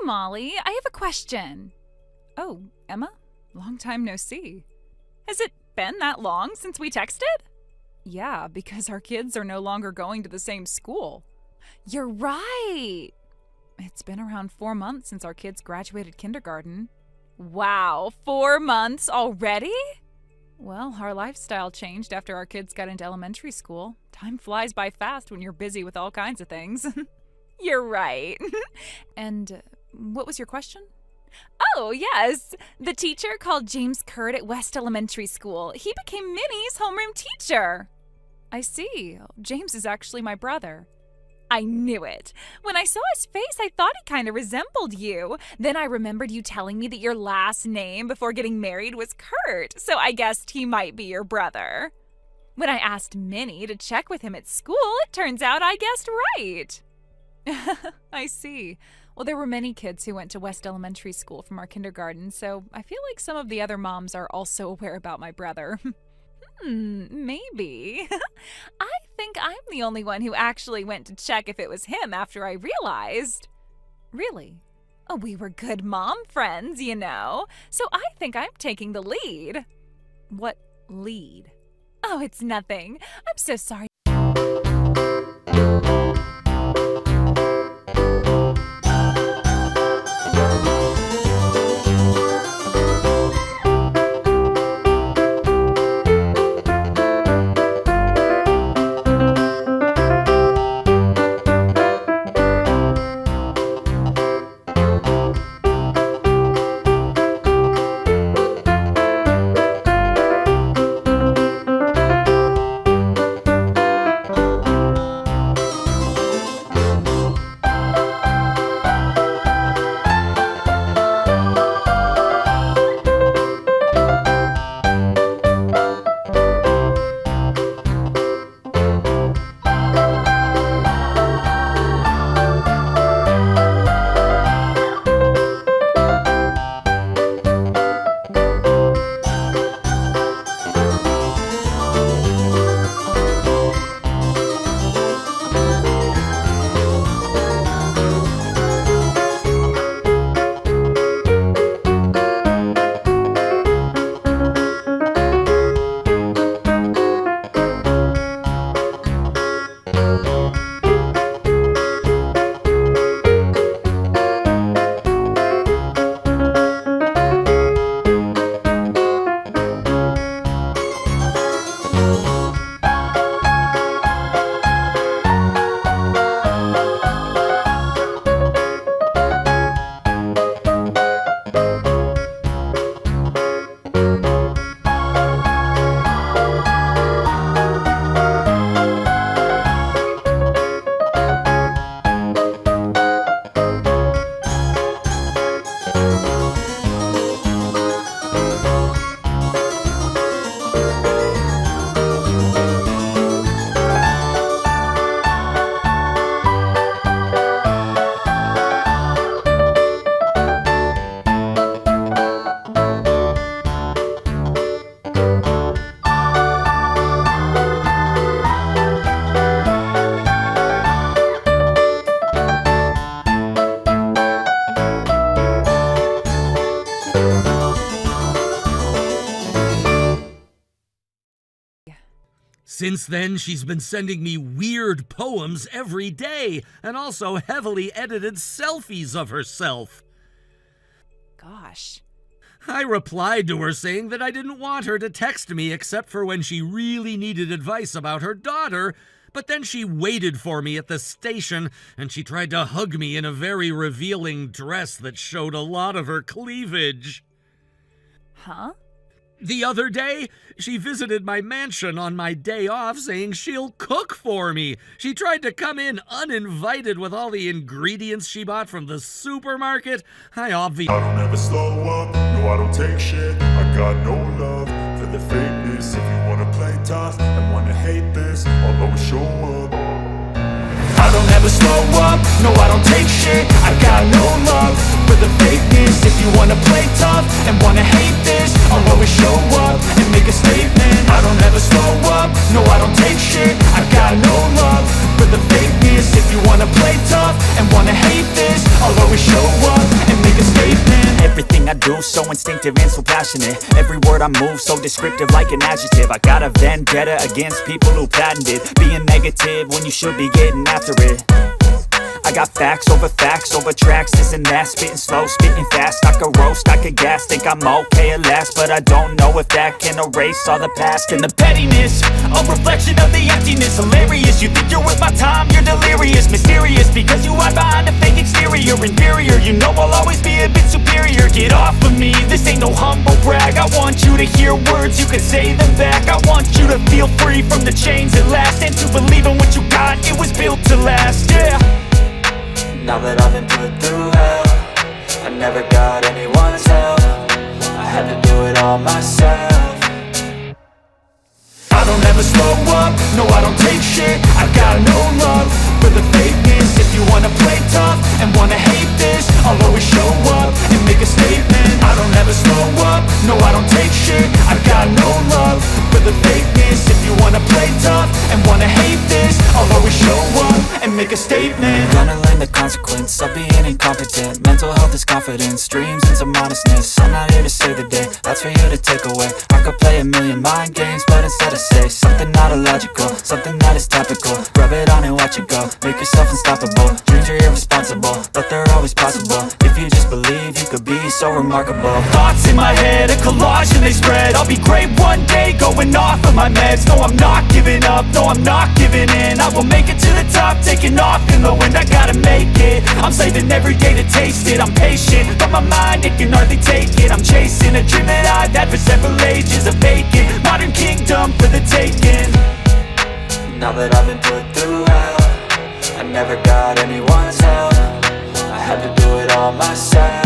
Molly. I have a question. Oh, Emma? Long time no see. Has it been that long since we texted? Yeah, because our kids are no longer going to the same school. You're right. It's been around 4 months since our kids graduated kindergarten. Wow, 4 months already? Well, our lifestyle changed after our kids got into elementary school. Time flies by fast when you're busy with all kinds of things. You're right. And what was your question? Oh, yes. The teacher called James Curd at West Elementary School. He became Minnie's homeroom teacher. I see. James is actually my brother. I knew it. When I saw his face, I thought he kind of resembled you. Then I remembered you telling me that your last name before getting married was Kurt, so I guessed he might be your brother. When I asked Minnie to check with him at school, it turns out I guessed right. I see. Well, there were many kids who went to West Elementary School from our kindergarten, so I feel like some of the other moms are also aware about my brother. Maybe. I think I'm the only one who actually went to check if it was him after I realized. Really? Oh, we were good mom friends, you know, so I think I'm taking the lead. What lead? Oh, it's nothing. I'm so sorry. Since then, she's been sending me weird poems every day, and also heavily edited selfies of herself. Gosh. I replied to her saying that I didn't want her to text me except for when she really needed advice about her daughter, but then she waited for me at the station, and she tried to hug me in a very revealing dress that showed a lot of her cleavage. Huh? The other day, she visited my mansion on my day off saying she'll cook for me. She tried to come in uninvited with all the ingredients she bought from the supermarket. I don't ever slow up, no I don't take shit. I got no love for the fakeness. If you wanna play tough and wanna hate this, I'll always show up. I don't ever slow up, no I don't take shit. I got no love for the fakeness. If you wanna play tough and wanna hate this, I'll always show up and make a statement. I don't ever slow up, no I don't take shit. I got no love for the fakeness. If you wanna play tough and wanna hate this, I'll always show up Everything I do, so instinctive and so passionate. Every word I move, so descriptive like an adjective. I got a vendetta against people who patented being negative when you should be getting after it. I got facts over tracks, this and that. Spitting slow, spitting fast, I could roast, I could gas. Think I'm okay at last, but I don't know if that can erase all the past. And the pettiness, a reflection of the emptiness. Hilarious, you think you're worth my time, you're delirious. Mysterious, because you hide behind a fake exterior. Inferior, you know I'll always be a bit superior. Get off of me, this ain't no humble brag. I want you to hear words, you can say them back. I want you to feel free from the chains at last, and to believe in what you got, it was built to last, yeah. Now that I've been put through hell, I never got anyone's help. I had to do it all myself. I don't ever slow up, no I don't take shit. I got no love for the fakeness. If you wanna play tough and wanna hate this, I'll always show up and make a statement. I don't ever slow up, no I don't take shit. I got no love for the fakeness. If you wanna play tough and wanna hate this, I'll always show up and make a statement. Gonna learn the consequence of being incompetent. Mental health is confidence, dreams into modestness. I'm not here to save the day, that's for you to take away. I could play a million mind games, but instead I say something not illogical, something that is topical. Rub it on and watch it go, make yourself unstoppable. Dreams are irresponsible, but they're always possible. If you just believe, you could be so remarkable. Thoughts in my head, a collage and they spread. I'll be great one day, going off of my meds. No, I'm not giving up, no, I'm not giving in. I will make it to the top, taking off in the wind. I gotta make it, I'm saving every day to taste it. I'm patient, but my mind, it can hardly take it. I'm chasing a dream that I've had for several ages. A vacant, modern kingdom for the taking. Now that I've been put through hell, I never got anyone's help. I had to do it all myself.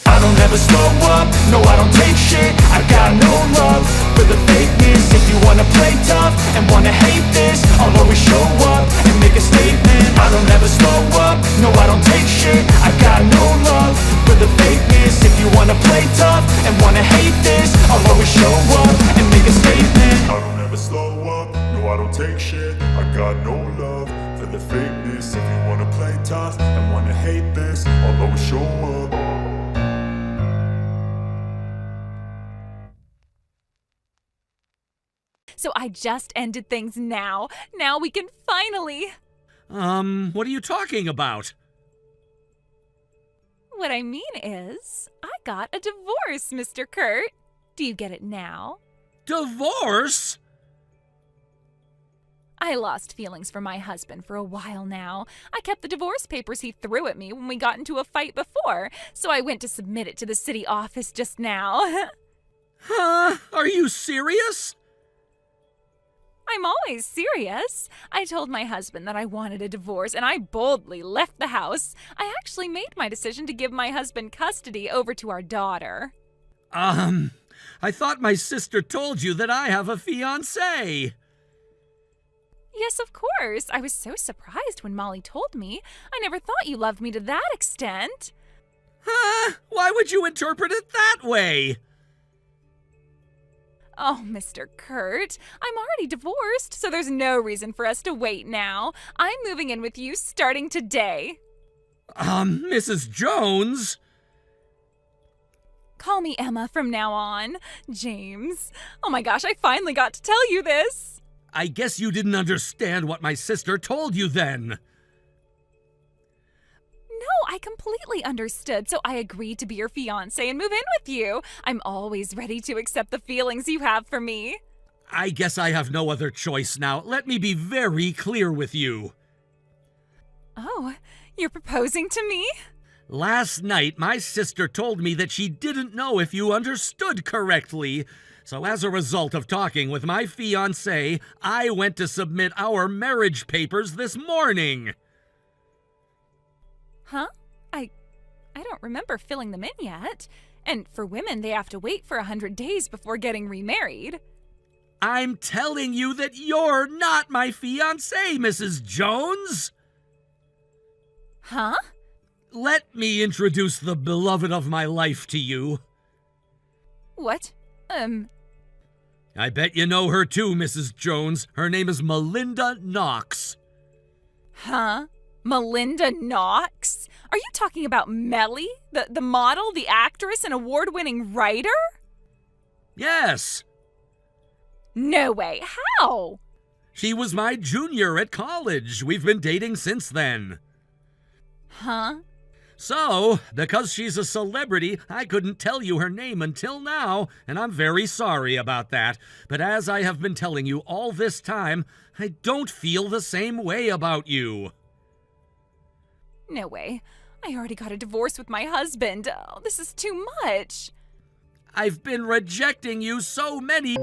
I don't ever slow up, no I don't take shit. I got no love for the fakeness. If you wanna play tough and wanna hate this, I'll always show up and make a statement. I don't ever slow up, no I don't take shit. I got no love for the fakeness. If you wanna play tough and wanna hate this, I'll always show up and make a statement. I don't ever slow up, no I don't take shit. I got no love for the fakeness. If you wanna play tough and wanna hate this, I'll always show up. So I just ended things now. Now we can finally... What are you talking about? What I mean is, I got a divorce, Mr. Kurt. Do you get it now? Divorce? I lost feelings for my husband for a while now. I kept the divorce papers he threw at me when we got into a fight before, so I went to submit it to the city office just now. Huh? Are you serious? I'm always serious. I told my husband that I wanted a divorce, and I boldly left the house. I actually made my decision to give my husband custody over to our daughter. I thought my sister told you that I have a fiancé. Yes, of course. I was so surprised when Molly told me. I never thought you loved me to that extent. Huh? Why would you interpret it that way? Oh, Mr. Kurt, I'm already divorced, so there's no reason for us to wait now. I'm moving in with you starting today. Mrs. Jones? Call me Emma from now on. James. Oh my gosh, I finally got to tell you this. I guess you didn't understand what my sister told you then. No, I completely understood, so I agreed to be your fiancé and move in with you. I'm always ready to accept the feelings you have for me. I guess I have no other choice now. Let me be very clear with you. Oh, you're proposing to me? Last night, my sister told me that she didn't know if you understood correctly. So as a result of talking with my fiancé, I went to submit our marriage papers this morning. Huh? I don't remember filling them in yet. And for women, they have to wait for 100 days before getting remarried. I'm telling you that you're not my fiancé, Mrs. Jones. Huh? Let me introduce the beloved of my life to you. What? I bet you know her too, Mrs. Jones. Her name is Melinda Knox. Huh? Melinda Knox? Are you talking about Melly, the model, the actress, and award-winning writer? Yes. No way. How? She was my junior at college. We've been dating since then. Huh? So, because she's a celebrity, I couldn't tell you her name until now, and I'm very sorry about that. But as I have been telling you all this time, I don't feel the same way about you. No way. I already got a divorce with my husband. Oh, this is too much. I've been rejecting you so many...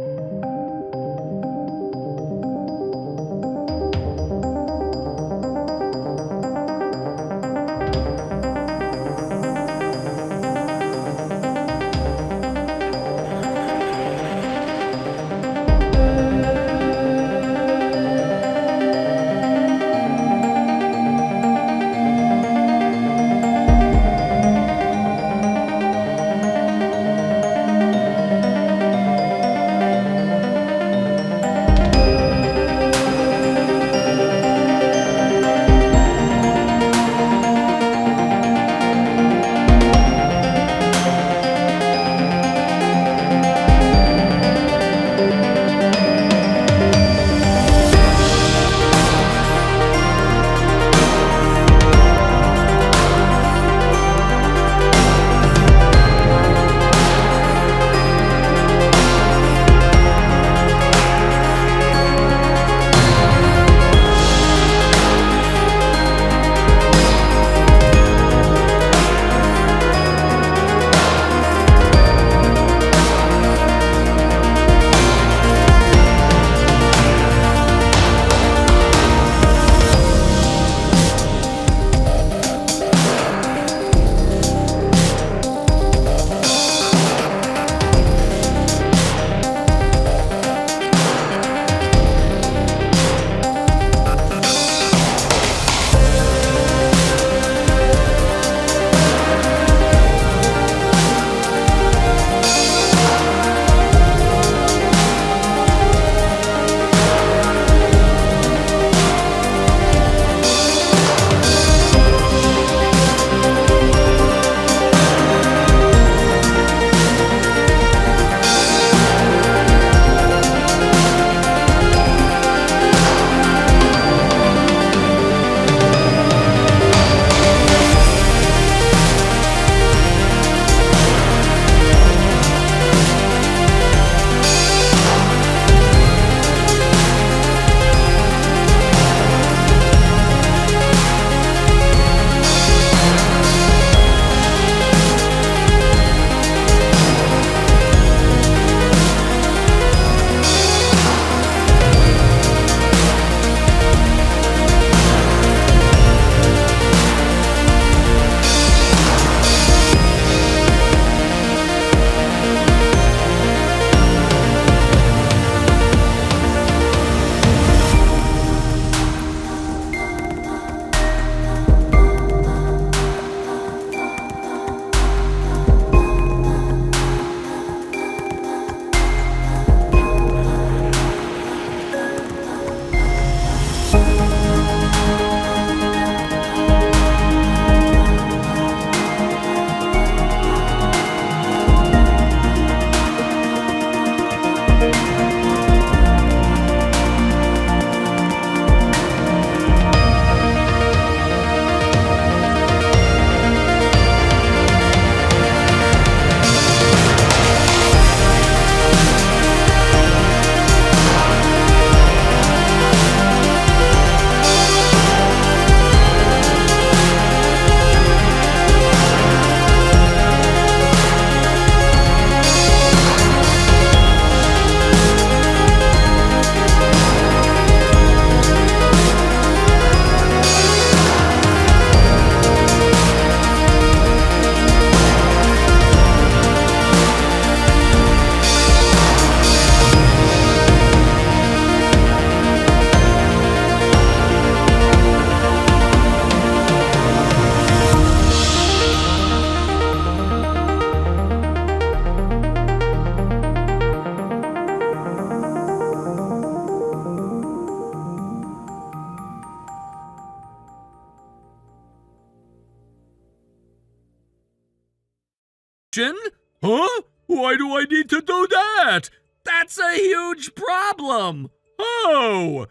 Huh? Why do I need to do that? That's a huge problem. Oh!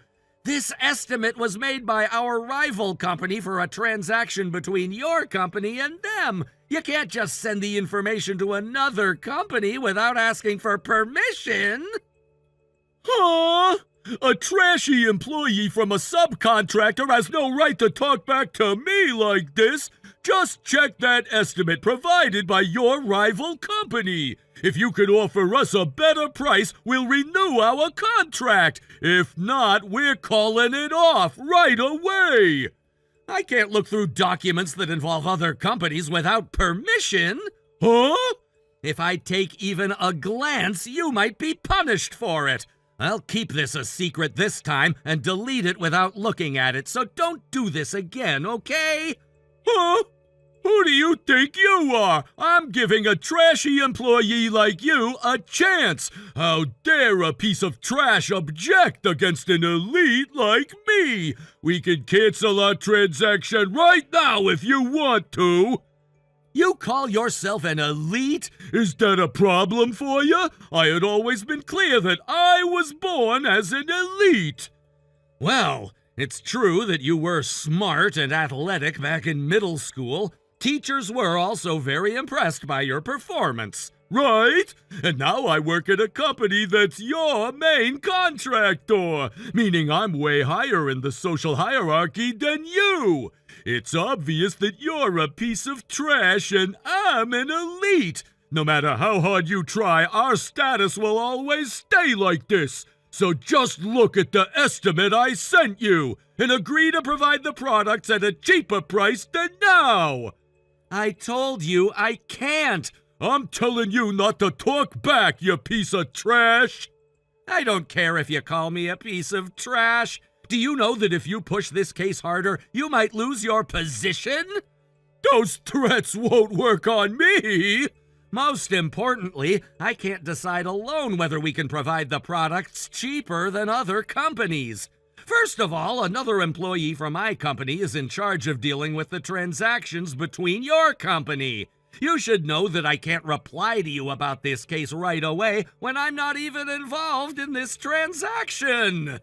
This estimate was made by our rival company for a transaction between your company and them. You can't just send the information to another company without asking for permission. Huh? A trashy employee from a subcontractor has no right to talk back to me like this. Just check that estimate provided by your rival company. If you can offer us a better price, we'll renew our contract. If not, we're calling it off right away. I can't look through documents that involve other companies without permission. Huh? If I take even a glance, you might be punished for it. I'll keep this a secret this time and delete it without looking at it, so don't do this again, okay? Huh? Who do you think you are? I'm giving a trashy employee like you a chance. How dare a piece of trash object against an elite like me? We can cancel our transaction right now if you want to. You call yourself an elite? Is that a problem for you? I had always been clear that I was born as an elite. Well, it's true that you were smart and athletic back in middle school. Teachers were also very impressed by your performance, right? And now I work at a company that's your main contractor, meaning I'm way higher in the social hierarchy than you. It's obvious that you're a piece of trash and I'm an elite. No matter how hard you try, our status will always stay like this. So just look at the estimate I sent you and agree to provide the products at a cheaper price than now. I told you I can't. I'm telling you not to talk back, you piece of trash. I don't care if you call me a piece of trash. Do you know that if you push this case harder, you might lose your position? Those threats won't work on me. Most importantly, I can't decide alone whether we can provide the products cheaper than other companies. First of all, another employee from my company is in charge of dealing with the transactions between your company. You should know that I can't reply to you about this case right away when I'm not even involved in this transaction.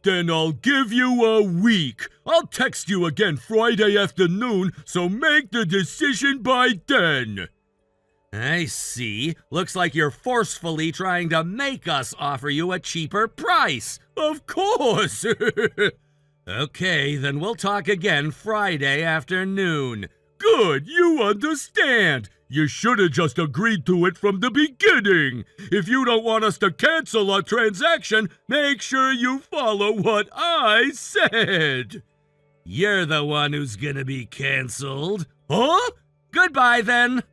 Then I'll give you a week. I'll text you again Friday afternoon, so make the decision by then. I see. Looks like you're forcefully trying to make us offer you a cheaper price. Of course! Okay, then we'll talk again Friday afternoon. Good, you understand. You should have just agreed to it from the beginning. If you don't want us to cancel our transaction, make sure you follow what I said. You're the one who's gonna be canceled. Huh? Goodbye, then.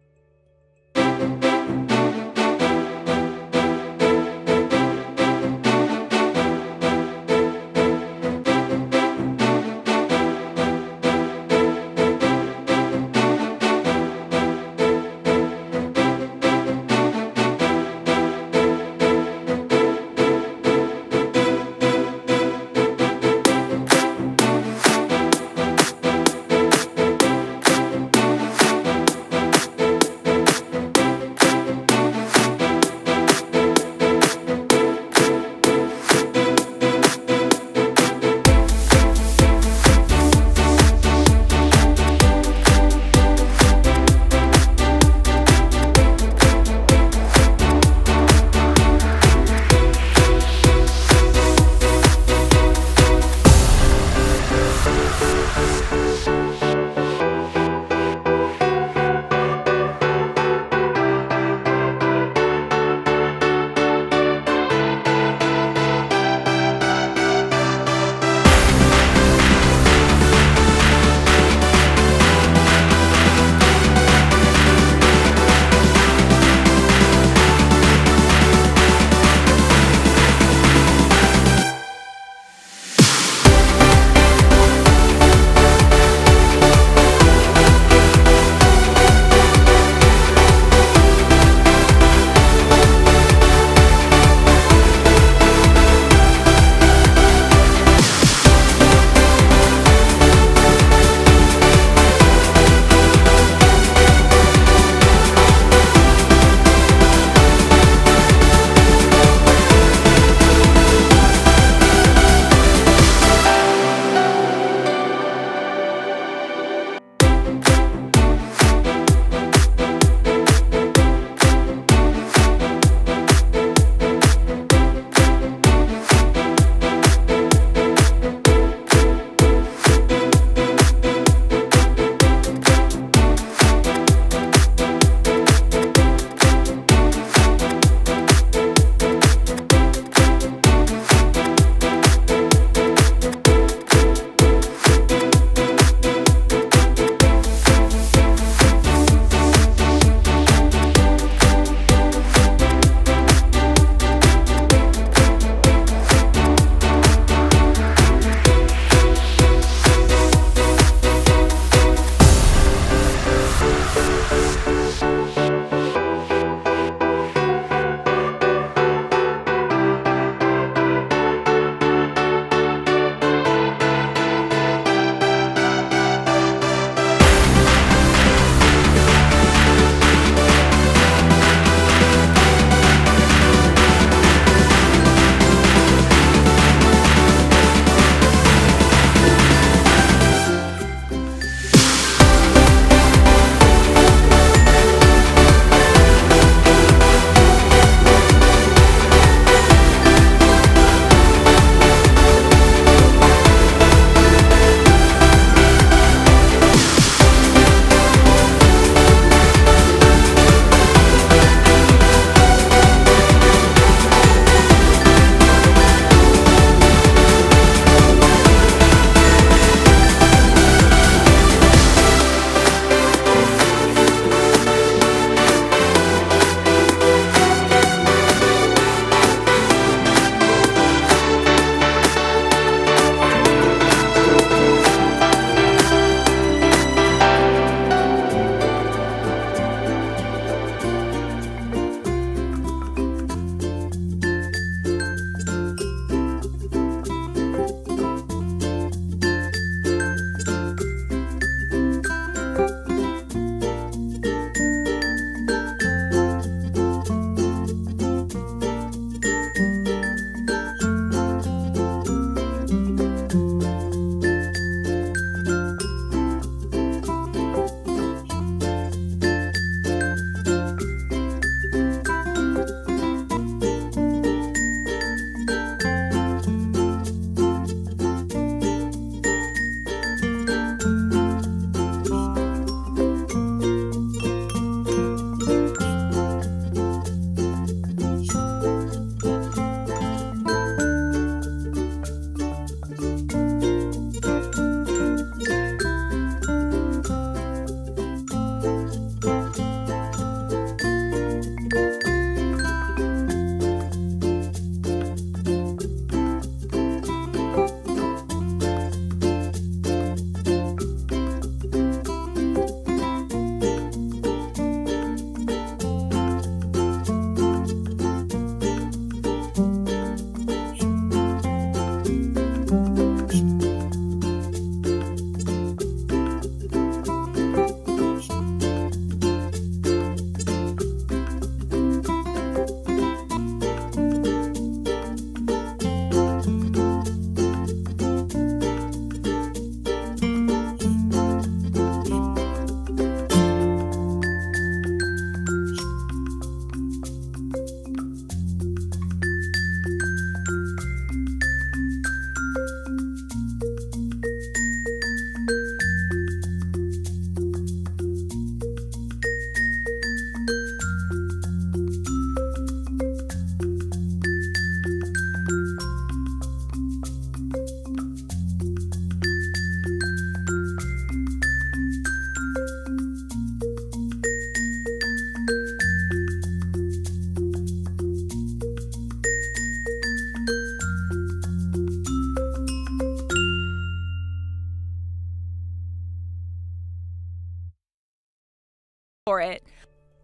for it.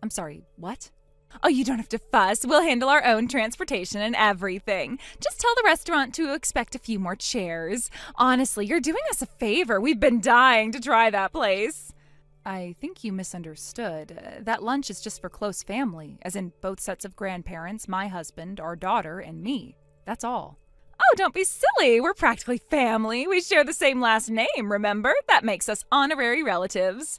I'm sorry, what? Oh, you don't have to fuss. We'll handle our own transportation and everything. Just tell the restaurant to expect a few more chairs. Honestly, you're doing us a favor. We've been dying to try that place. I think you misunderstood. That lunch is just for close family, as in both sets of grandparents, my husband, our daughter, and me. That's all. Oh, don't be silly. We're practically family. We share the same last name, remember? That makes us honorary relatives.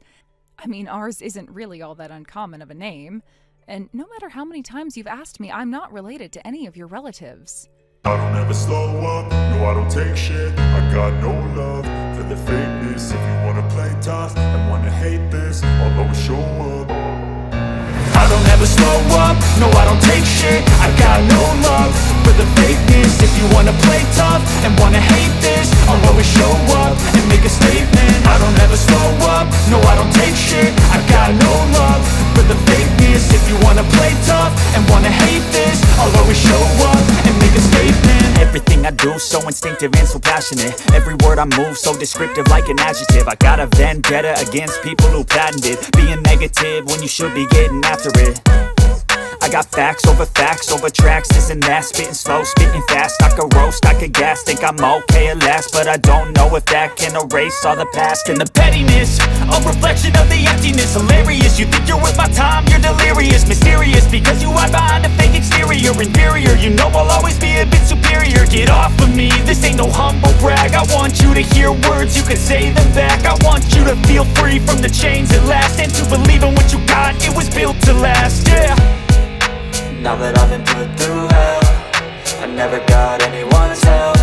I mean, ours isn't really all that uncommon of a name. And no matter how many times you've asked me, I'm not related to any of your relatives. I don't ever slow up, no I don't take shit. I got no love for the fakeness. If you wanna play tough and wanna hate this, I'll always show up. I don't ever slow up, no I don't take shit. I got no love for the fakeness. If you wanna play tough and wanna hate this, I'll always show up and make a statement. I don't ever slow up, no I don't take shit. I got no love for the fakeness. If you wanna play tough and wanna hate this, I'll always show up and make a statement. Everything I do so instinctive and so passionate. Every word I move so descriptive like an adjective. I got a vendetta against people who patented being negative when you should be getting after it. I got facts over tracks, this and that. Spitting slow, spitting fast. I could roast, I could gas. Think I'm okay at last, but I don't know if that can erase all the past. And the pettiness, a reflection of the emptiness. Hilarious, you think you're worth my time, you're delirious. Mysterious, because you hide behind a fake exterior. Inferior, you know I'll always be a bit superior. Get off of me, this ain't no humble brag. I want you to hear words, you can say them back. I want you to feel free from the chains at last, and to believe in what you got, it was built to last, yeah. Now that I've been put through hell, I never got anyone's help.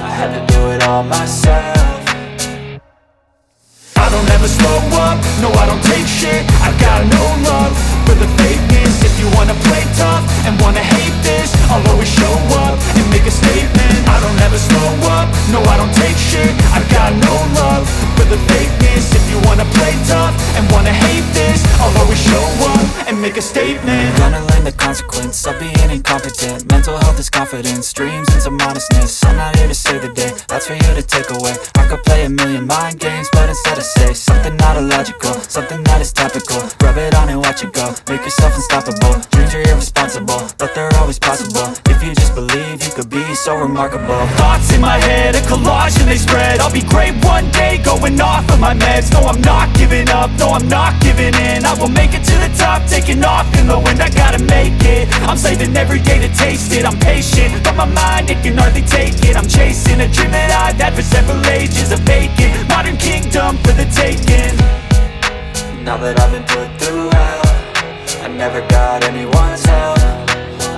I had to do it all myself. I don't ever slow up, no I don't take shit. I got no love for the fakeness. If you wanna play tough and wanna hate this, I'll always show up and make a statement. I don't ever slow up, no I don't take shit. I got no love for the fakeness. If you wanna play tough and wanna hate this, I'll always show up and make a statement. Gonna learn the consequence of being incompetent. Mental health is confidence, dreams and some modestness. I'm not here to save the day, that's for you to take away. I could play a million mind games, but instead I say something not illogical, something that is topical. Rub it on and watch it go, make yourself unstoppable. Dreams are irresponsible, but they're always possible. If you just believe, you could be so remarkable. Thoughts in my head, a collage and they spread. I'll be great one day, going off of my meds. No, I'm not giving up, no, I'm not giving in. I will make it to the top, taking off in the wind. I gotta make it, I'm saving every day to taste it. I'm patient, but my mind, it can hardly take it. I'm chasing a dream that I've had for several ages. A vacant, modern kingdom for the taking. Now that I've been put through hell, I never got anyone's help.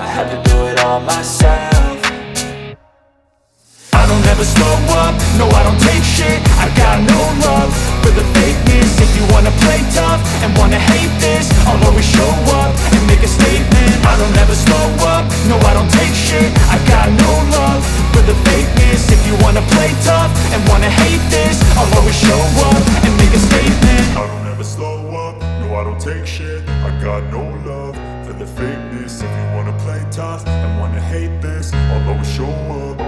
I had to do it all myself. I don't ever slow up, no I don't take shit. I got no love for the fakeness. If you wanna play tough and wanna hate this, I'll always show up and make a statement. I don't ever slow up, no I don't take shit. I got no love for the fakeness. If you wanna play tough and wanna hate this, I'll always show up and make a statement. I don't ever slow up, no I don't take shit. I got no love for the fakeness. If you wanna play tough and wanna hate this, I'll always show up.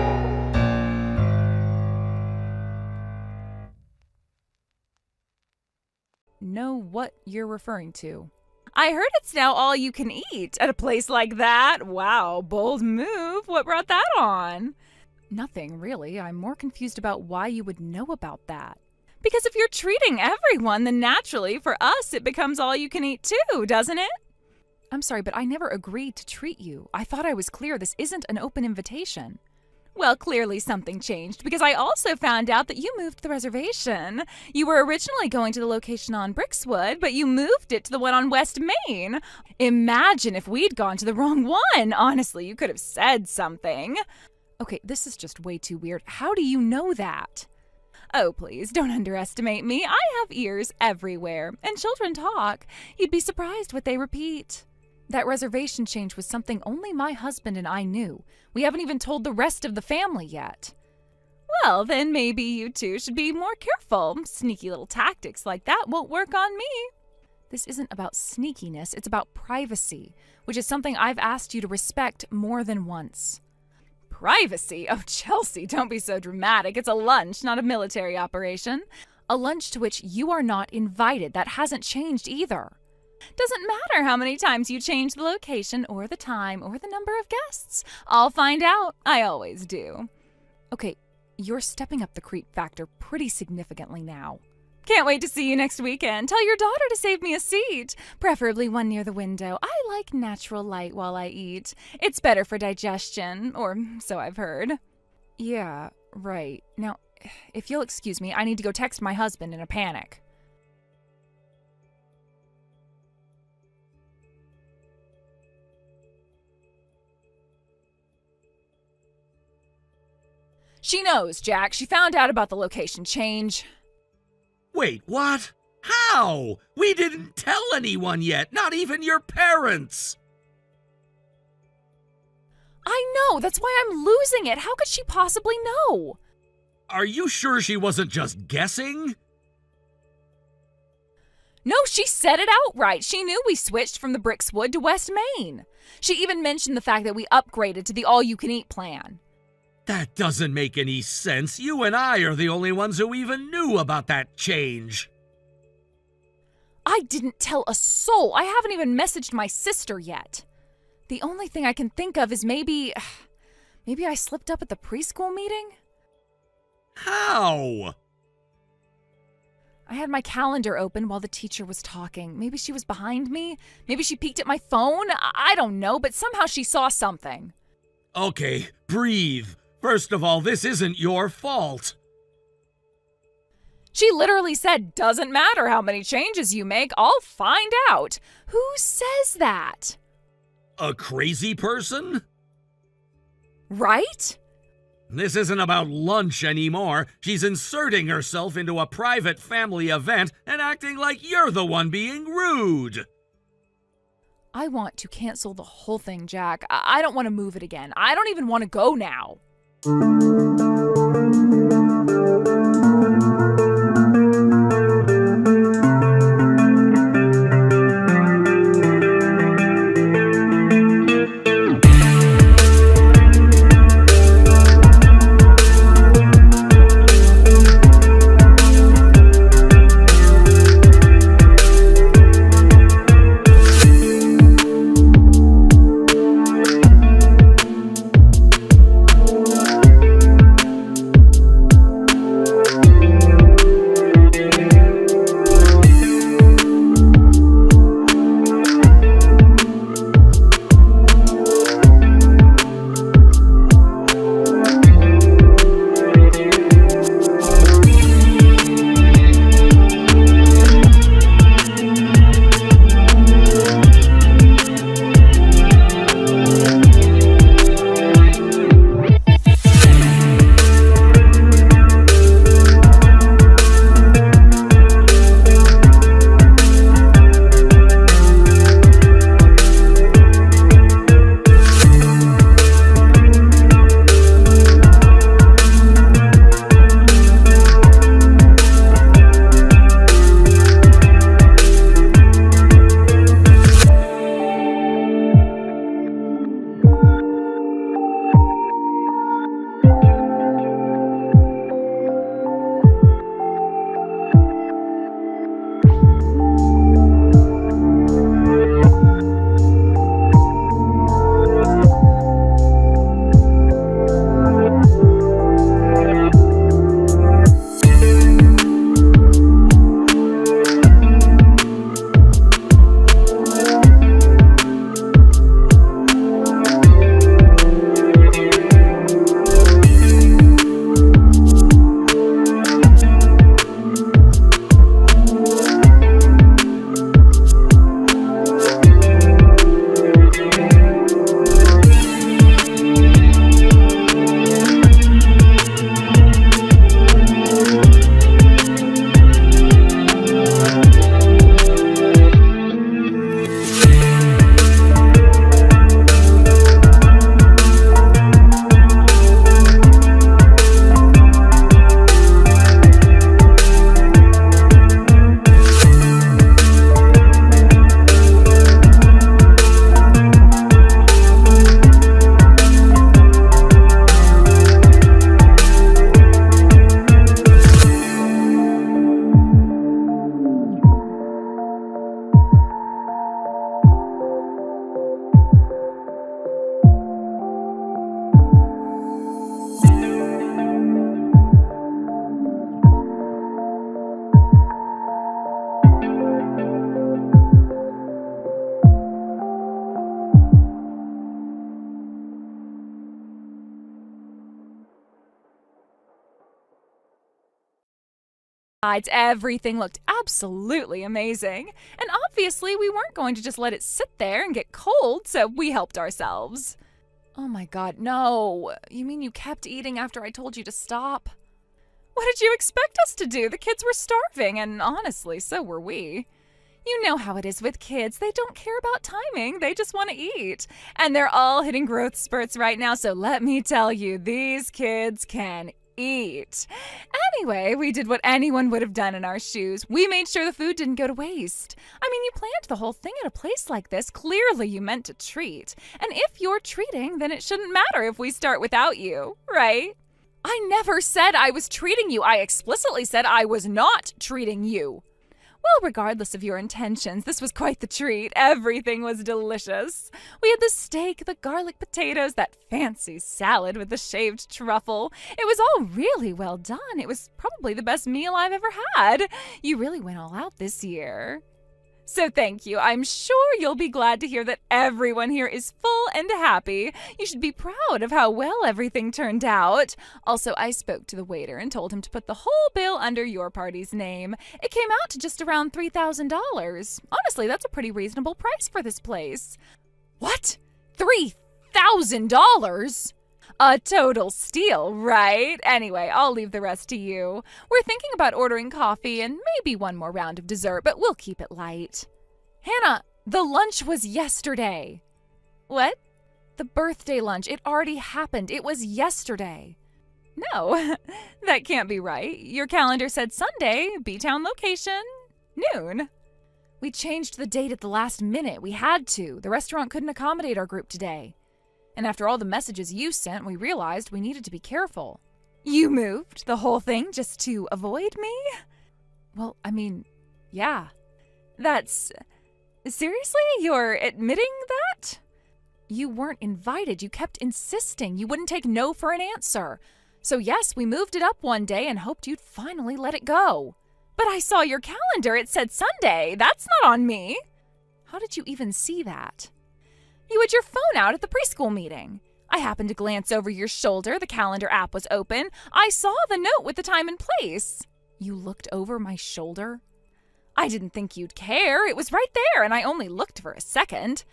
Know what you're referring to. I heard it's now all you can eat at a place like that. Wow, bold move. What brought that on? Nothing, really. I'm more confused about why you would know about that. Because if you're treating everyone, then naturally, for us, it becomes all you can eat too, doesn't it? I'm sorry, but I never agreed to treat you. I thought I was clear. This isn't an open invitation. Well, clearly something changed, because I also found out that you moved the reservation. You were originally going to the location on Brixwood, but you moved it to the one on West Main. Imagine if we'd gone to the wrong one. Honestly, you could have said something. Okay, this is just way too weird. How do you know that? Oh, please, don't underestimate me. I have ears everywhere, and children talk. You'd be surprised what they repeat. That reservation change was something only my husband and I knew. We haven't even told the rest of the family yet. Well, then maybe you two should be more careful. Sneaky little tactics like that won't work on me. This isn't about sneakiness, it's about privacy, which is something I've asked you to respect more than once. Privacy? Oh, Chelsea, don't be so dramatic. It's a lunch, not a military operation. A lunch to which you are not invited. That hasn't changed either. doesn't matter how many times you change the location or the time or the number of guests. I'll find out. I always do. Okay, you're stepping up the creep factor pretty significantly now. Can't wait to see you next weekend. Tell your daughter to save me a seat, preferably one near the window. I like natural light while I eat. It's better for digestion, or so I've heard. Yeah, right. Now, if you'll excuse me, I need to go text my husband in a panic. She knows, Jack. She found out about the location change. Wait, what? How? We didn't tell anyone yet, not even your parents. I know, that's why I'm losing it. How could she possibly know? Are you sure she wasn't just guessing? No, she said it outright. She knew we switched from the Brixwood to West Main. She even mentioned the fact that we upgraded to the all-you-can-eat plan. That doesn't make any sense. You and I are the only ones who even knew about that change. I didn't tell a soul. I haven't even messaged my sister yet. The only thing I can think of is maybe I slipped up at the preschool meeting? How? I had my calendar open while the teacher was talking. Maybe she was behind me. Maybe she peeked at my phone. I don't know, but somehow she saw something. Okay, breathe. First of all, this isn't your fault. She literally said, doesn't matter how many changes you make, I'll find out. Who says that? A crazy person? Right? This isn't about lunch anymore. She's inserting herself into a private family event and acting like you're the one being rude. I want to cancel the whole thing, Jack. I don't want to move it again. I don't even want to go now. Besides, everything looked absolutely amazing. And obviously, we weren't going to just let it sit there and get cold, so we helped ourselves. Oh my God, no. You mean you kept eating after I told you to stop? What did you expect us to do? The kids were starving, and honestly, so were we. You know how it is with kids. They don't care about timing. They just want to eat. And they're all hitting growth spurts right now, so let me tell you, these kids can eat. Anyway, we did what anyone would have done in our shoes. We made sure the food didn't go to waste. I mean, you planned the whole thing at a place like this. Clearly, you meant to treat. And if you're treating, then it shouldn't matter if we start without you, right? I never said I was treating you. I explicitly said I was not treating you. Well, regardless of your intentions, this was quite the treat. Everything was delicious. We had the steak, the garlic potatoes, that fancy salad with the shaved truffle. It was all really well done. It was probably the best meal I've ever had. You really went all out this year. So thank you. I'm sure you'll be glad to hear that everyone here is full and happy. You should be proud of how well everything turned out. Also, I spoke to the waiter and told him to put the whole bill under your party's name. It came out to just around $3,000. Honestly, that's a pretty reasonable price for this place. What? $3,000? A total steal, right? Anyway, I'll leave the rest to you. We're thinking about ordering coffee and maybe one more round of dessert, but we'll keep it light. Hannah, the lunch was yesterday. What? The birthday lunch. It already happened. It was yesterday. No, that can't be right. Your calendar said Sunday, B-Town location, noon. We changed the date at the last minute. We had to. The restaurant couldn't accommodate our group today. And after all the messages you sent, we realized we needed to be careful. You moved the whole thing just to avoid me? Well, I mean, yeah. That's... Seriously? You're admitting that? You weren't invited. You kept insisting. You wouldn't take no for an answer. So yes, we moved it up one day and hoped you'd finally let it go. But I saw your calendar. It said Sunday. That's not on me. How did you even see that? You had your phone out at the preschool meeting. I happened to glance over your shoulder. The calendar app was open. I saw the note with the time and place. You looked over my shoulder? I didn't think you'd care. It was right there, and I only looked for a second.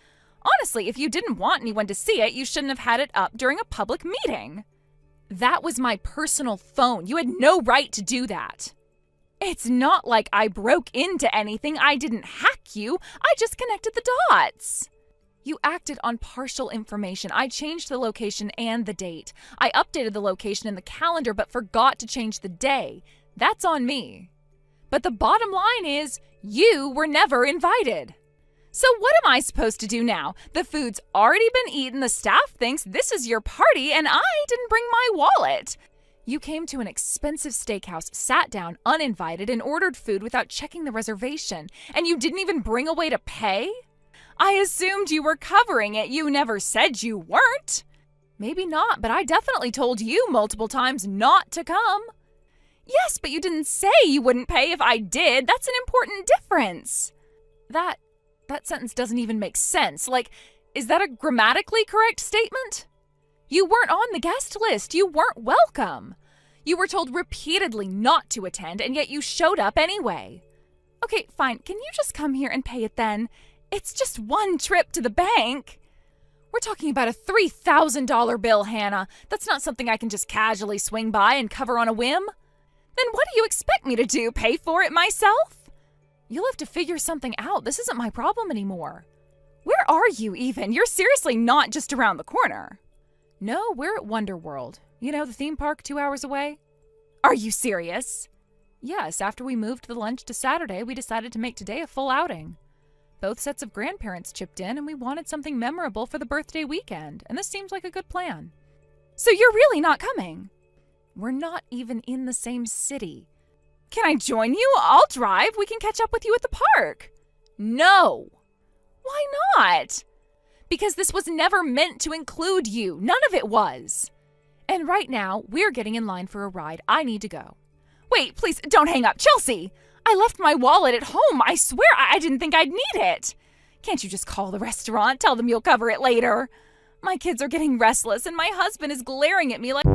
Honestly, if you didn't want anyone to see it, you shouldn't have had it up during a public meeting. That was my personal phone. You had no right to do that. It's not like I broke into anything. I didn't hack you. I just connected the dots. You acted on partial information. I changed the location and the date. I updated the location in the calendar but forgot to change the day. That's on me. But the bottom line is, you were never invited. So what am I supposed to do now? The food's already been eaten, the staff thinks this is your party, and I didn't bring my wallet. You came to an expensive steakhouse, sat down uninvited, and ordered food without checking the reservation, and you didn't even bring a way to pay? I assumed you were covering it. You never said you weren't. Maybe not, but I definitely told you multiple times not to come. Yes, but you didn't say you wouldn't pay if I did. That's an important difference. That sentence doesn't even make sense. Like, is that a grammatically correct statement? You weren't on the guest list. You weren't welcome. You were told repeatedly not to attend, and yet you showed up anyway. Okay, fine. Can you just come here and pay it then? It's just one trip to the bank. We're talking about a $3,000 bill, Hannah. That's not something I can just casually swing by and cover on a whim. Then what do you expect me to do? Pay for it myself? You'll have to figure something out. This isn't my problem anymore. Where are you even? You're seriously not just around the corner. No, we're at Wonder World. You know, the theme park 2 hours away. Are you serious? Yes, after we moved the lunch to Saturday, we decided to make today a full outing. Both sets of grandparents chipped in, and we wanted something memorable for the birthday weekend, and this seems like a good plan. So you're really not coming? We're not even in the same city. Can I join you? I'll drive. We can catch up with you at the park. No. Why not? Because this was never meant to include you. None of it was. And right now, we're getting in line for a ride. I need to go. Wait, please, don't hang up. Chelsea! I left my wallet at home. I swear I didn't think I'd need it. Can't you just call the restaurant? Tell them you'll cover it later. My kids are getting restless, and my husband is glaring at me like...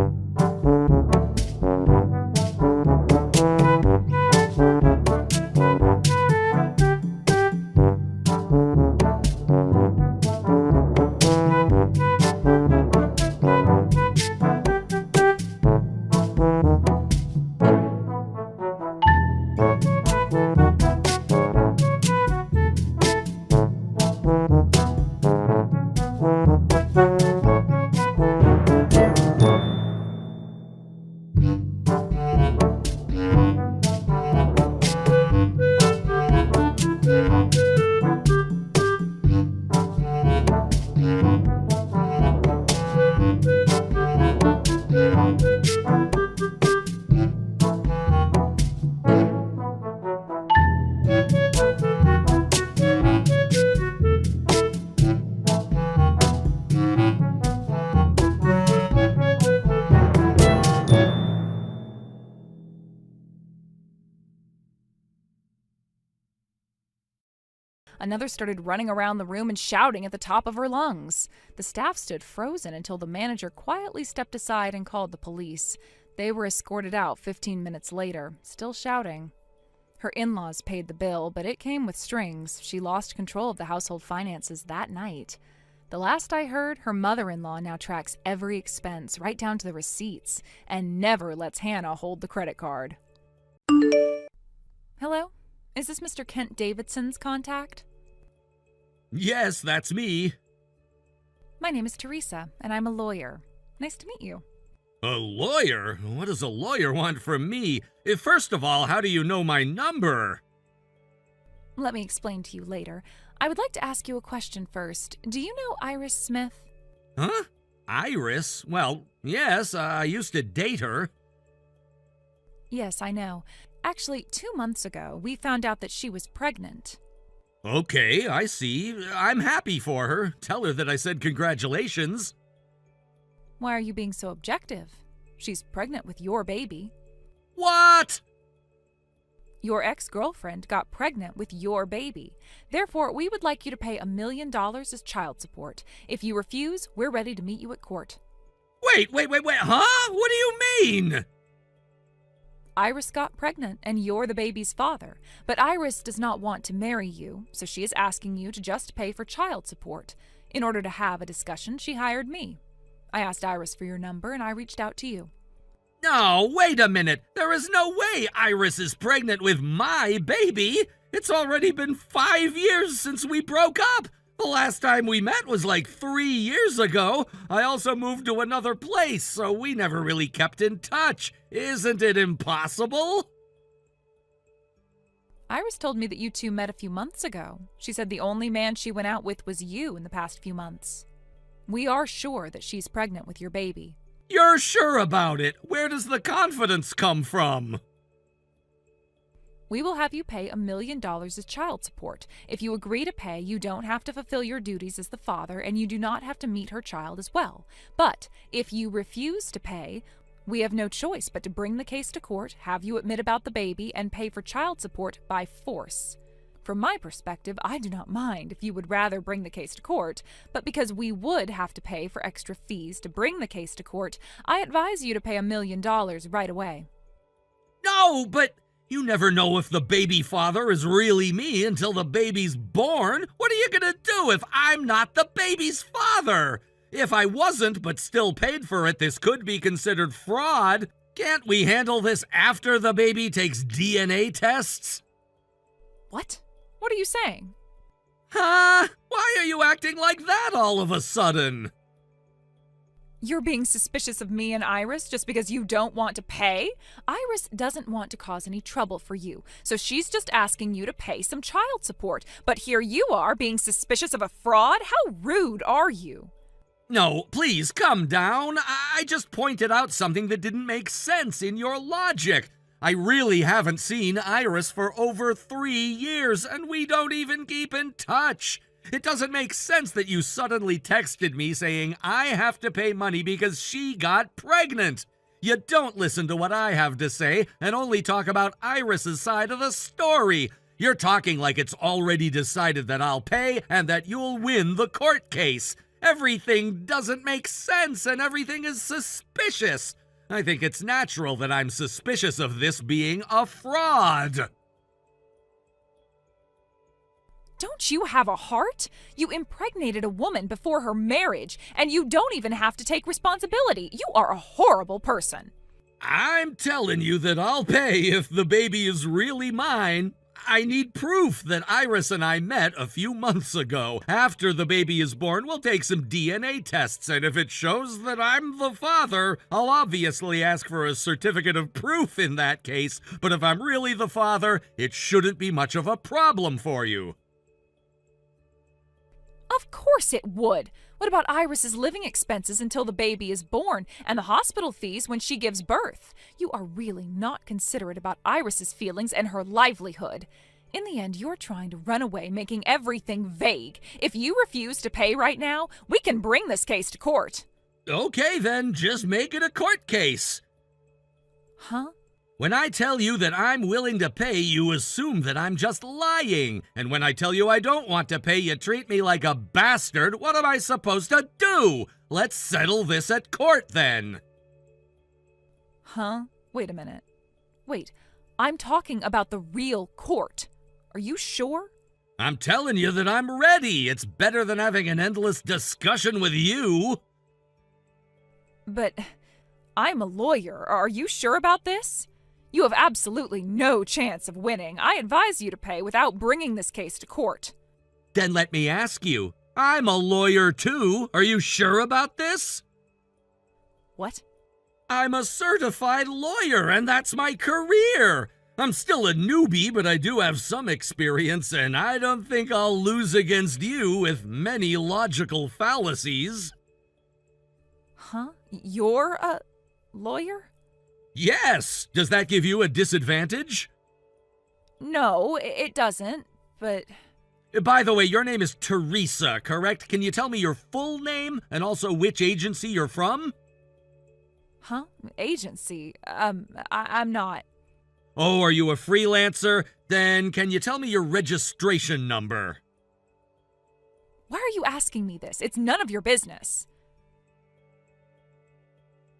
Another started running around the room and shouting at the top of her lungs. The staff stood frozen until the manager quietly stepped aside and called the police. They were escorted out 15 minutes later, still shouting. Her in-laws paid the bill, but it came with strings. She lost control of the household finances that night. The last I heard, her mother-in-law now tracks every expense, right down to the receipts, and never lets Hannah hold the credit card. Hello? Is this Mr. Kent Davidson's contact? Yes, that's me. My name is Teresa, and I'm a lawyer. Nice to meet you. A lawyer? What does a lawyer want from me? First of all, how do you know my number? Let me explain to you later. I would like to ask you a question first. Do you know Iris Smith? Huh? Iris? Well, yes, I used to date her. Yes, I know. Actually, 2 months ago, we found out that she was pregnant. Okay, I see. I'm happy for her. Tell her that I said congratulations. Why are you being so objective? She's pregnant with your baby. What? Your ex-girlfriend got pregnant with your baby. Therefore, we would like you to pay $1 million as child support. If you refuse, we're ready to meet you at court. Wait, huh? What do you mean? Iris got pregnant, and you're the baby's father. But Iris does not want to marry you, so she is asking you to just pay for child support. In order to have a discussion, she hired me. I asked Iris for your number, and I reached out to you. No, wait a minute. There is no way Iris is pregnant with my baby. It's already been 5 years since we broke up. The last time we met was like 3 years ago. I also moved to another place, so we never really kept in touch. Isn't it impossible? Iris told me that you two met a few months ago. She said the only man she went out with was you in the past few months. We are sure that she's pregnant with your baby. You're sure about it? Where does the confidence come from? We will have you pay $1 million as child support. If you agree to pay, you don't have to fulfill your duties as the father, and you do not have to meet her child as well. But if you refuse to pay, we have no choice but to bring the case to court, have you admit about the baby, and pay for child support by force. From my perspective, I do not mind if you would rather bring the case to court, but because we would have to pay for extra fees to bring the case to court, I advise you to pay $1 million right away. No, but you never know if the baby father is really me until the baby's born. What are you gonna do if I'm not the baby's father? If I wasn't, but still paid for it, this could be considered fraud. Can't we handle this after the baby takes DNA tests? What? What are you saying? Huh? Why are you acting like that all of a sudden? You're being suspicious of me and Iris just because you don't want to pay? Iris doesn't want to cause any trouble for you, so she's just asking you to pay some child support. But here you are being suspicious of a fraud? How rude are you? No, please, come down. I just pointed out something that didn't make sense in your logic. I really haven't seen Iris for over 3 years, and we don't even keep in touch. It doesn't make sense that you suddenly texted me saying I have to pay money because she got pregnant. You don't listen to what I have to say and only talk about Iris's side of the story. You're talking like it's already decided that I'll pay and that you'll win the court case. Everything doesn't make sense and everything is suspicious. I think it's natural that I'm suspicious of this being a fraud. Don't you have a heart? You impregnated a woman before her marriage, and you don't even have to take responsibility. You are a horrible person. I'm telling you that I'll pay if the baby is really mine. I need proof that Iris and I met a few months ago. After the baby is born, we'll take some DNA tests, and if it shows that I'm the father, I'll obviously ask for a certificate of proof in that case. But if I'm really the father, it shouldn't be much of a problem for you. Of course it would. What about Iris's living expenses until the baby is born and the hospital fees when she gives birth? You are really not considerate about Iris's feelings and her livelihood. In the end, you're trying to run away, making everything vague. If you refuse to pay right now, we can bring this case to court. Okay, then, just make it a court case. Huh? When I tell you that I'm willing to pay, you assume that I'm just lying. And when I tell you I don't want to pay, you treat me like a bastard. What am I supposed to do? Let's settle this at court then. Huh? Wait a minute. Wait, I'm talking about the real court. Are you sure? I'm telling you that I'm ready. It's better than having an endless discussion with you. But I'm a lawyer. Are you sure about this? You have absolutely no chance of winning. I advise you to pay without bringing this case to court. Then let me ask you. I'm a lawyer too. Are you sure about this? What? I'm a certified lawyer, and that's my career. I'm still a newbie, but I do have some experience, and I don't think I'll lose against you with many logical fallacies. Huh? You're a lawyer? Yes! Does that give you a disadvantage? No, it doesn't, but... By the way, your name is Teresa, correct? Can you tell me your full name and also which agency you're from? Huh? Agency? I'm not. Oh, are you a freelancer? Then can you tell me your registration number? Why are you asking me this? It's none of your business.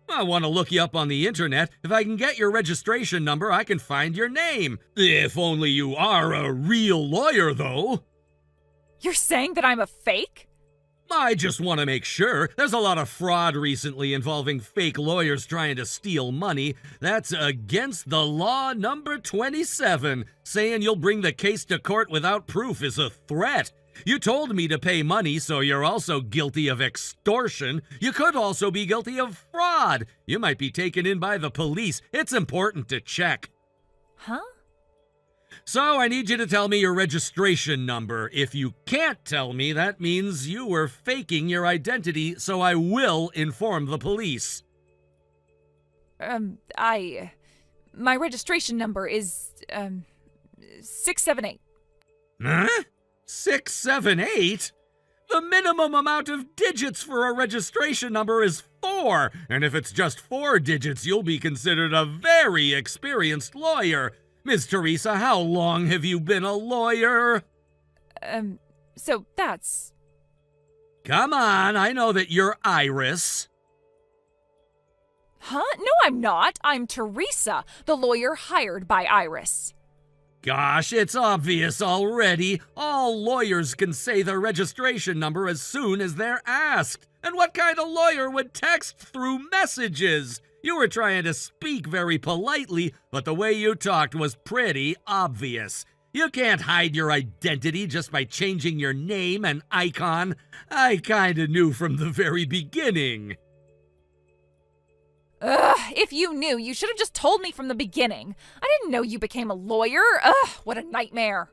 I want to look you up on the internet. If I can get your registration number, I can find your name. If only you are a real lawyer, though. You're saying that I'm a fake? I just want to make sure. There's a lot of fraud recently involving fake lawyers trying to steal money. That's against the law number 27. Saying you'll bring the case to court without proof is a threat. You told me to pay money, so you're also guilty of extortion. You could also be guilty of fraud. You might be taken in by the police. It's important to check. Huh? So I need you to tell me your registration number. If you can't tell me, that means you were faking your identity, so I will inform the police. My registration number is, 678. Huh? 678? The minimum amount of digits for a registration number is 4, and if it's just 4 digits, you'll be considered a very experienced lawyer. Miss Teresa, how long have you been a lawyer? So that's... Come on, I know that you're Iris. Huh? No, I'm not. I'm Teresa, the lawyer hired by Iris. Gosh, it's obvious already. All lawyers can say their registration number as soon as they're asked. And what kind of lawyer would text through messages? You were trying to speak very politely, but the way you talked was pretty obvious. You can't hide your identity just by changing your name and icon. I kinda knew from the very beginning. Ugh, if you knew, you should have just told me from the beginning. I didn't know you became a lawyer. Ugh, what a nightmare.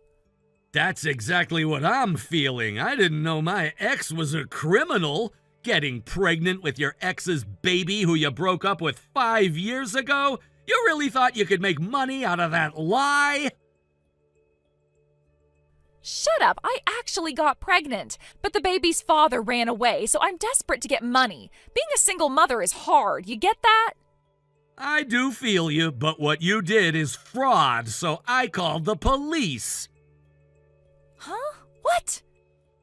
That's exactly what I'm feeling. I didn't know my ex was a criminal. Getting pregnant with your ex's baby who you broke up with 5 years ago? You really thought you could make money out of that lie? Shut up. I actually got pregnant, but the baby's father ran away, so I'm desperate to get money. Being a single mother is hard. You get that? I do feel you, but what you did is fraud, so I called the police. Huh? What?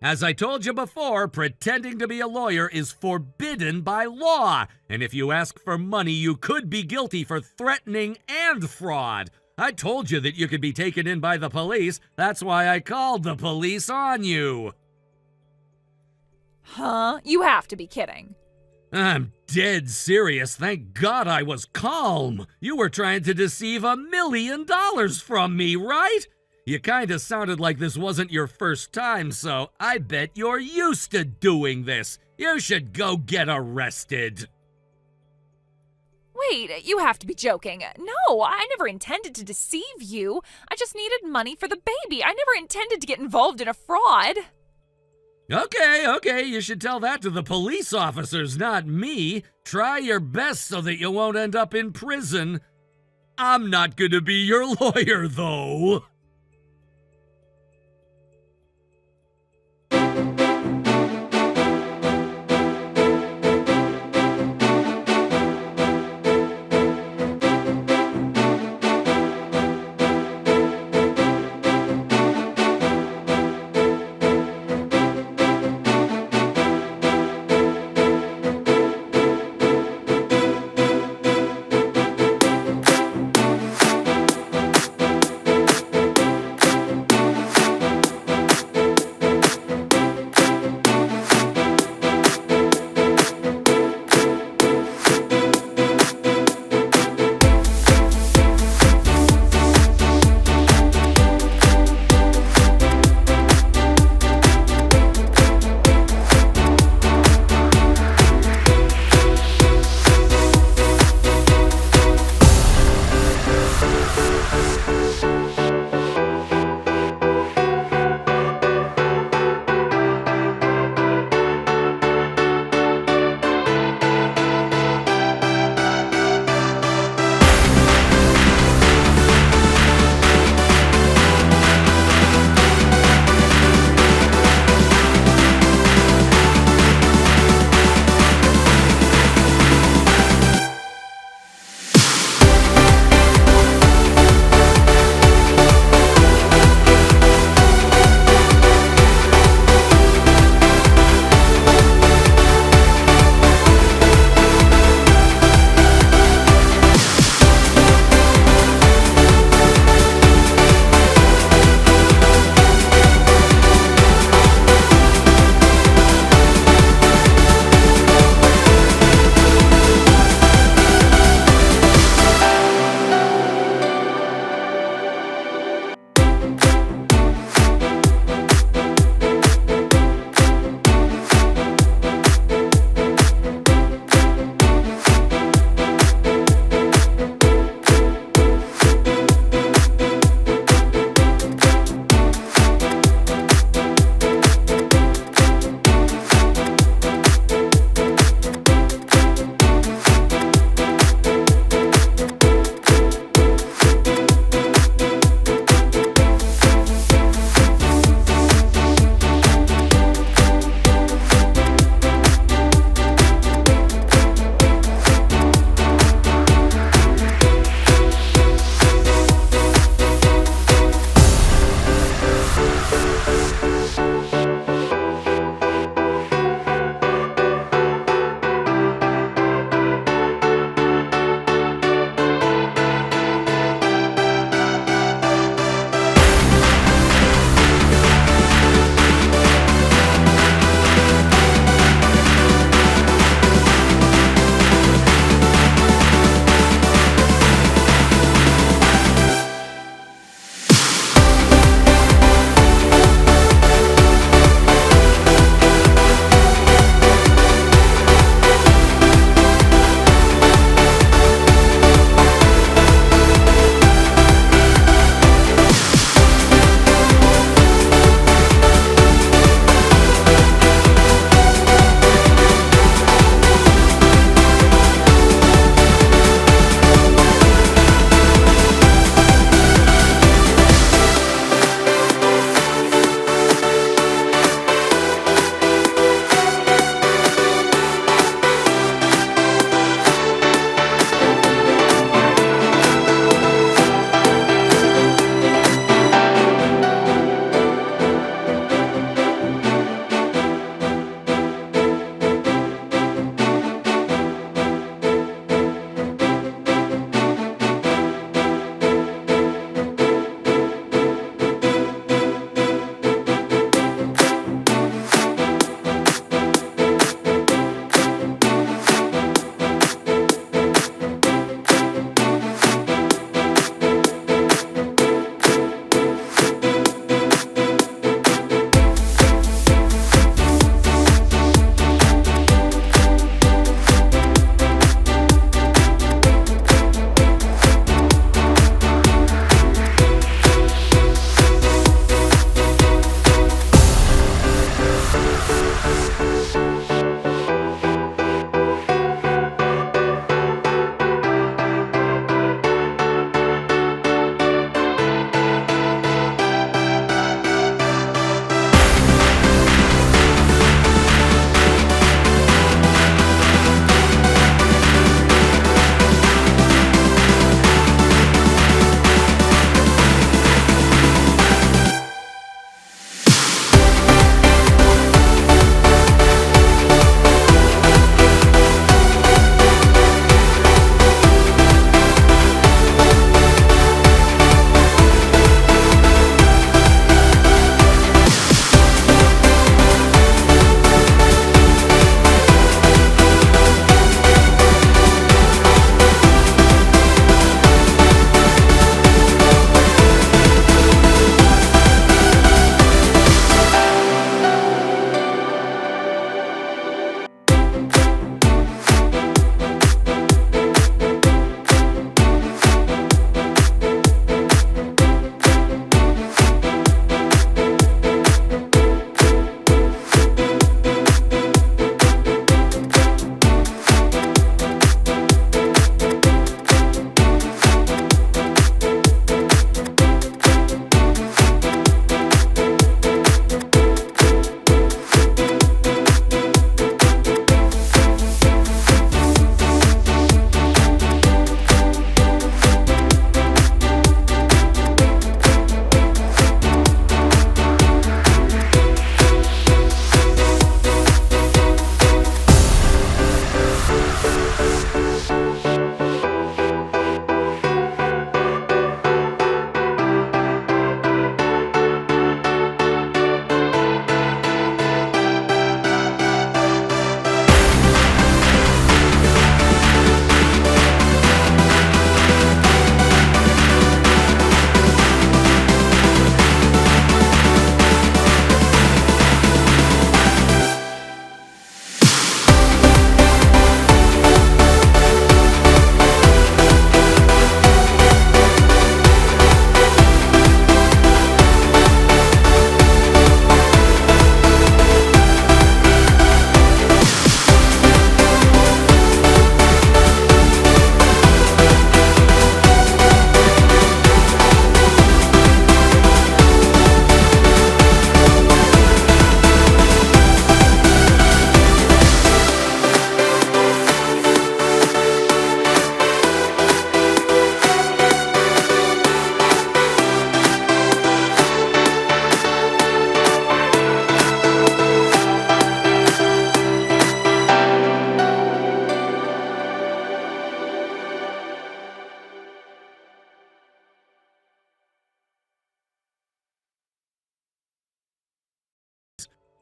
As I told you before, pretending to be a lawyer is forbidden by law, and if you ask for money, you could be guilty for threatening and fraud. I told you that you could be taken in by the police. That's why I called the police on you. Huh? You have to be kidding. I'm dead serious. Thank God I was calm. You were trying to deceive $1 million from me, right? You kinda sounded like this wasn't your first time, so I bet you're used to doing this. You should go get arrested. Wait, you have to be joking. No, I never intended to deceive you. I just needed money for the baby. I never intended to get involved in a fraud. Okay, you should tell that to the police officers, not me. Try your best so that you won't end up in prison. I'm not gonna be your lawyer, though.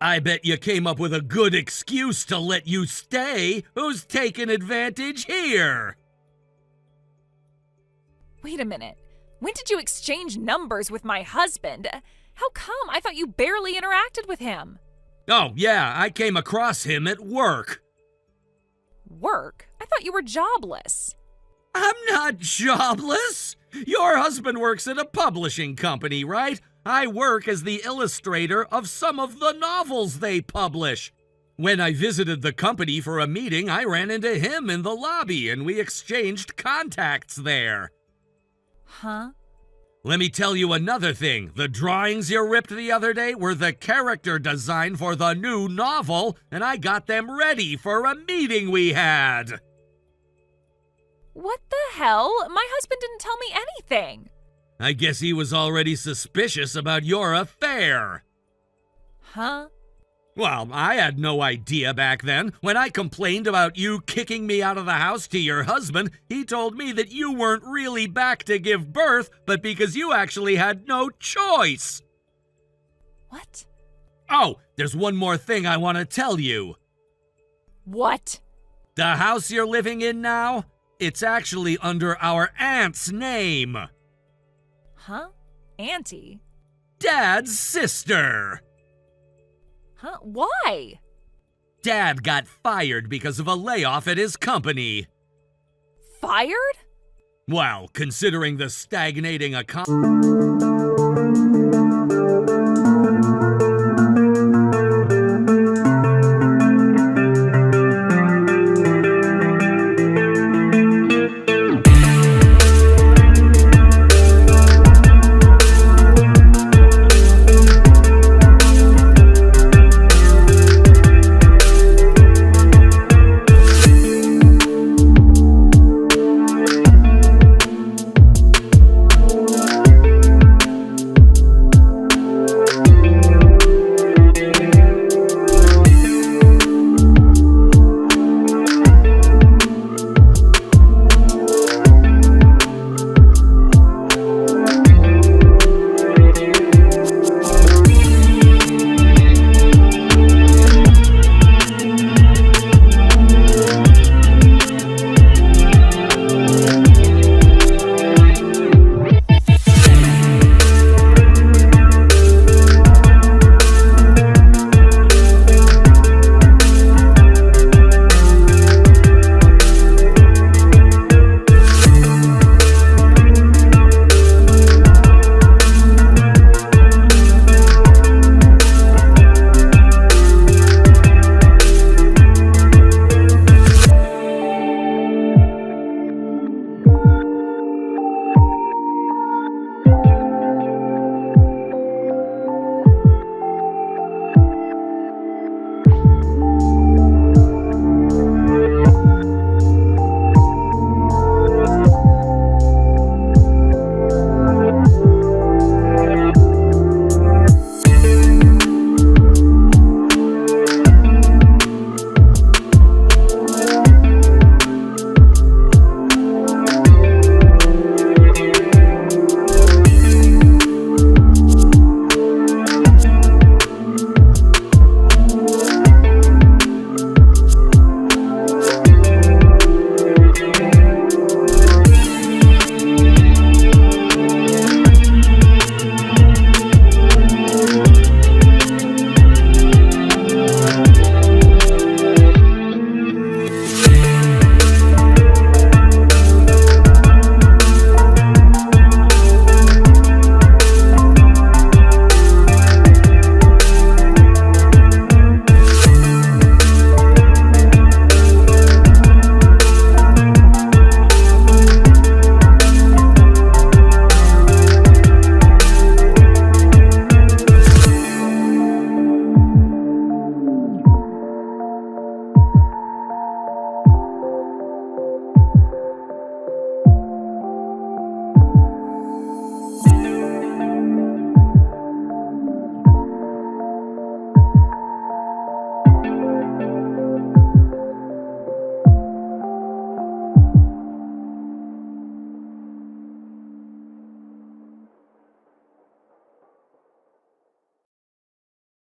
I bet you came up with a good excuse to let you stay. Who's taking advantage here? Wait a minute. When did you exchange numbers with my husband? How come? I thought you barely interacted with him. Oh, yeah, I came across him at work. Work? I thought you were jobless. I'm not jobless. Your husband works at a publishing company, right? I work as the illustrator of some of the novels they publish. When I visited the company for a meeting, I ran into him in the lobby and we exchanged contacts there. Huh? Let me tell you another thing. The drawings you ripped the other day were the character design for the new novel, and I got them ready for a meeting we had. What the hell? My husband didn't tell me anything. I guess he was already suspicious about your affair. Huh? Well, I had no idea back then. When I complained about you kicking me out of the house to your husband, he told me that you weren't really back to give birth, but because you actually had no choice. What? Oh, there's one more thing I want to tell you. What? The house you're living in now, it's actually under our aunt's name. Huh? Auntie? Dad's sister. Huh? Why? Dad got fired because of a layoff at his company. Fired? Well, considering the stagnating economy...